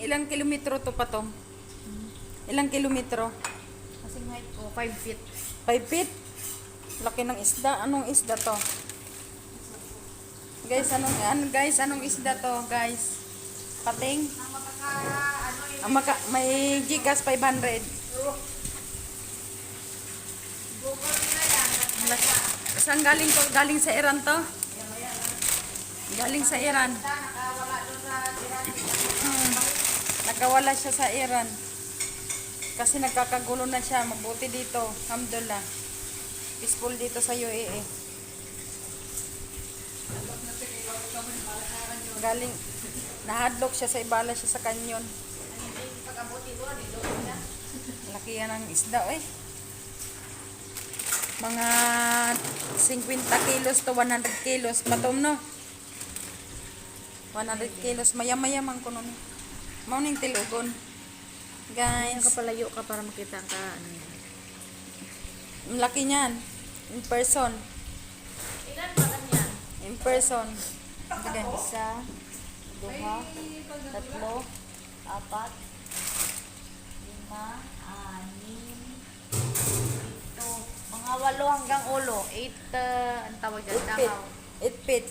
Ilang kilometro to pa, Tom? Ilang kilometro? Kasing height ko, 5 feet. 5 feet? Laki ng isda. Anong isda to? Guys, anong isda to, guys? Pating? Ang ano yun, May gigas 500. Google nila yan. Saan galing to? Galing sa Iran to? Galing sa Iran. Nakawala doon sa Iran. Nakawala siya sa Iran. Kasi nagkakagulo na siya. Mabuti dito. Alhamdulillah. Peaceful dito sa UAE. Galing, nahadlok siya sa ibala siya sa kanyon. Pag-abuti doon, doon na. Laki yan ng isda, eh. Mga 50 kilos to 100 kilos. Patom, no? 100 kilos. Mayam-mayamang ko nun. Mauning tilugon. Guys. Kapalayo ka para makita ka. Ano yan. Ang laki niyan. In person. Ilan pa ganyan? In person. Sige. Isa, dua, tatlo, apat, lima, anim, ito. Mga 8 hanggang 8. 8, ang tawag dyan, 8 feet. dangaw. 8 feet.